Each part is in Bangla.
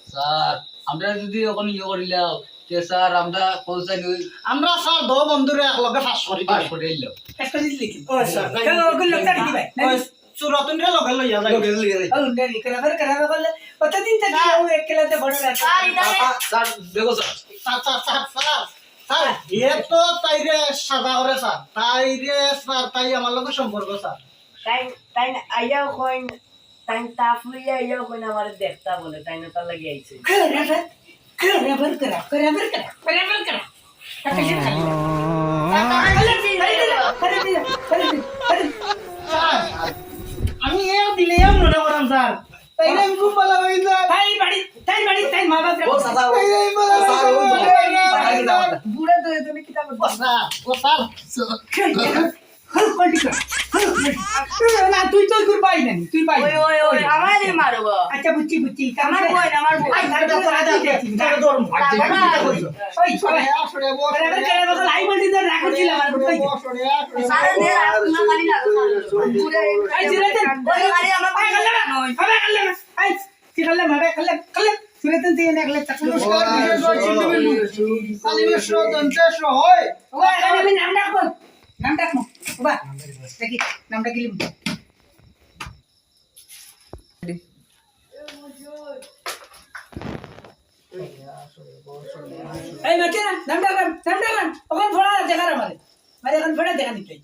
স্যার আমরা যদি এখন ইয়ে করিলাম তে স্যার আমরা পৌঁছাই আমরা স্যার দো বন্ধুরে একলগে ফাঁস করি পাস করে এলাম সুরতনরে লগে লইয়া যাই স্যার দেখো স্যার স্যার এ তো তাইরে সাদা করে স্যার তাই আমার লগে সম্পর্ক স্যার তাই আইয়া কইন তাই তাফুইয়া আইয়া কইন আমার দেখতা বলে তাই না তার লাগি আইছে আমি এ দিলে মনে করাম স্যার তাইলে আমি খুব ভালো হই স্যার ও সাদা ও বুড়া ধরে তুমি কিতা তুই তো গুড বাই না তুই বাই ওই আমারে মারবো আচ্ছা বুঝছি আমার বই আমার বই সারা দে না খালি না বুড়া আরে আমার পাই গেল না নামটা কি এই মাকে না নামটা গান ওখানে ফোড়া দেখার আমারে মানে এখন ফোড়া দেখা নিতে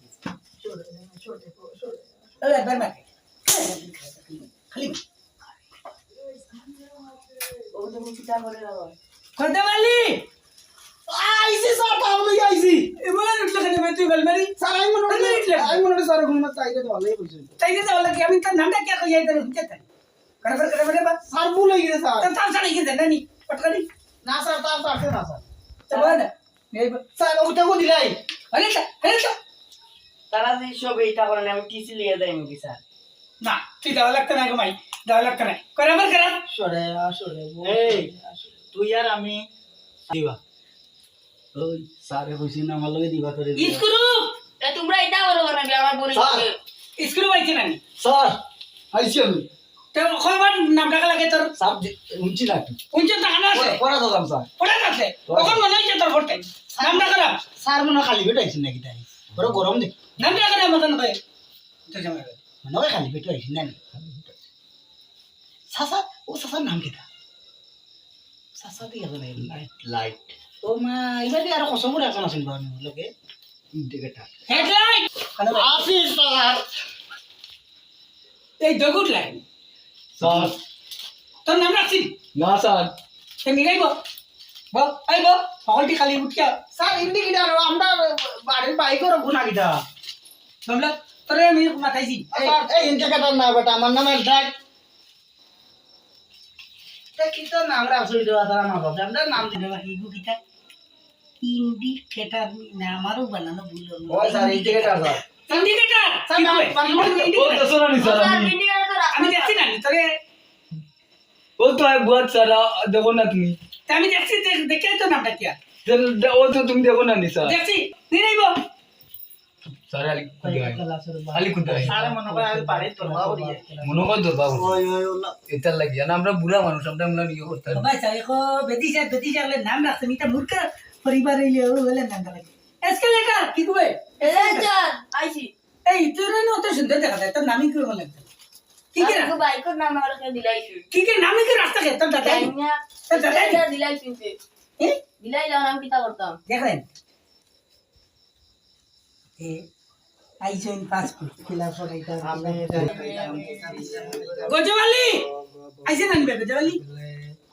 ওই একবার মাকে খালি ও তুমি কিতা করে রাখো করতে পারলি আইসি স্যার তাহলে আইসি এমন উঠলে কেন তুই বলমারি স্যার আমি মনে স্যার ঘুমনা চাইতে তো ভালোই কইছিস চাইতে তো ভালো কি আমি তার নামটা কি কই যাই তার হুঁচে তাই করে স্যার ভুল হয়ে গেছে স্যার তার সাড়ে গেছে নানি পটকানি না স্যার তার সাথে না স্যার চলো না এই স্যার ওটা কো দিলাই আরে স্যার তারা যে সব এইটা করে না আমি টিসি লিয়ে দেই মুকি স্যার না তুই দাও লাগতে না গো মাই দাও লাগতে না করে সরে এই তুই আর আমি দিবা ওই স্যারে কইছি না আমার লগে দিবা করে স্ক্রু এ তোমরা এটা করো না আমার বলি স্ক্রু পাইছি নানি স্যার আইছি আমি তো খবর নামটা লাগে তোর স্যার উঞ্চি না উঞ্চে টাকা আছে পড়া দাম স্যার পড়ে আছে কখন মনে হচ্ছে তোর ভরতে নামটা খারাপ স্যার মনে খালি পেট আইছেন নাকি তাই বড় গরম দেখি নামটা খারাপ মতন কয় তো জমা মনে খালি পেট আইছেন না সাসা ও সাসার নাম কি সাসা দিয়ে গেল লাইট ও মা এবারে আর কসম করে এখন আছেন বাবা লোকে ইন্ডিকেটর হেডলাইট আসিস স্যার এই দগুট লাইন স্যার তোর নাম রাখছি না স্যার সে মিলাইব বল আইব সকলটি খালি উঠিয়া স্যার ইন্ডিকেটর আমরা বাড়ির বাইকের গুণা কিটা বললা তোরে আমি মাথাইছি এই ইন্ডিকেটর না বেটা আমার নাম এলটাক কি তো নাম রাখছি দেওয়া তারা না বাবা আমরা নাম দিলে ইগু কিটা ইন্ডিকেটর না আমারও বানানো ভুল হলো ওই sir indicator sir indicator sir নাম ও তো শোনা নি স্যার স্যার আমি ইন্ডিকেটর তো আমি দেখছি না তোরে ও তো এক বুয়াত স্যার দেখো না তুমি আমি দেখছি দেখে তো নামটা কি ও তো তুমি দেখো না নি স্যার দেখছি নিরাইব স্যার আলি কুদাই আলি কুদাই স্যার মনে করে আর বাড়ি তোর বাবা মনে কর তোর বাবু ওই ওলা এটা লাগি না আমরা বুড়া মানুষ আমরা আমরা ইয়ে করতে পারি ভাই স্যার এখন বেদিশা হলে নাম রাখছে মিটা মূর্খ পরিবার হইলে ও হলে নামটা লাগে এসকেলেটর কি কই এ স্যার আইছি এই তোর না অত সুন্দর দেখা যায় তোর নামই কি বলে কি কি আমি বাইকের নাম আর কে দিলাইছি কি কি নামই কি রাস্তা কে তোর দাদা জানিনা তোর দাদা দিলাইছি এ দিলাইলাম আমি কিতা করতাম দেখেন এ আইজেন পাসপোর্ট খিলা পড়াইতা আমি গজওয়ালি আইজেন আনবে গজওয়ালি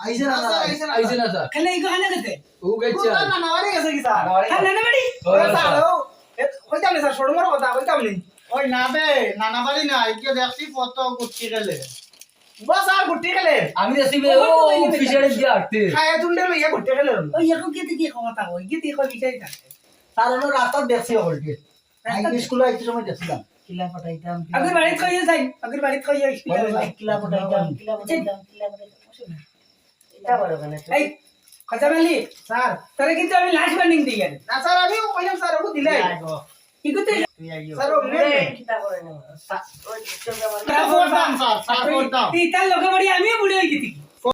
আইছে না স্যার আইছে না স্যার খালি ইগো হানা গেছে ও গেছে না না বাড়ি গেছে কি স্যার হ্যাঁ নানা বাড়ি স্যার কইতাম স্যার ছোট বড় কথা কইতাম নি ওই না বে নানা বাড়ি না কি দেখছি কত গুটি গেলে বস আর গুটি গেলে আমি দেখছি ও অফিসারে দিয়ে আটতে খায় তুললে লইয়া গুটি গেলে ওই এখন কেতে কি ক্ষমতা হই কেতে কই বিষয় থাকে স্যার হলো রাস্তা দেখছি হলটি আই স্কুলে আইতে সময় দেখছিলাম কিলা পটাইতাম আগের বাড়িতে কই যাই আগের বাড়িতে কই যাই কিলা পটাইতাম এটা বড় কেন এই গজওয়ালি স্যার তোরে কিন্তু আমি লাস্ট বার্নিং দিই না স্যার আমি কইলাম স্যার ও দিলাই ইগুতে স্যার অমনে ওরে, নেই। কিতা করে না। ওই চোখে আমার- স্যার ফোর দাম স্যার স্যার ফোর দাম এই তার লোকে বাড়ি আমি বুড়ে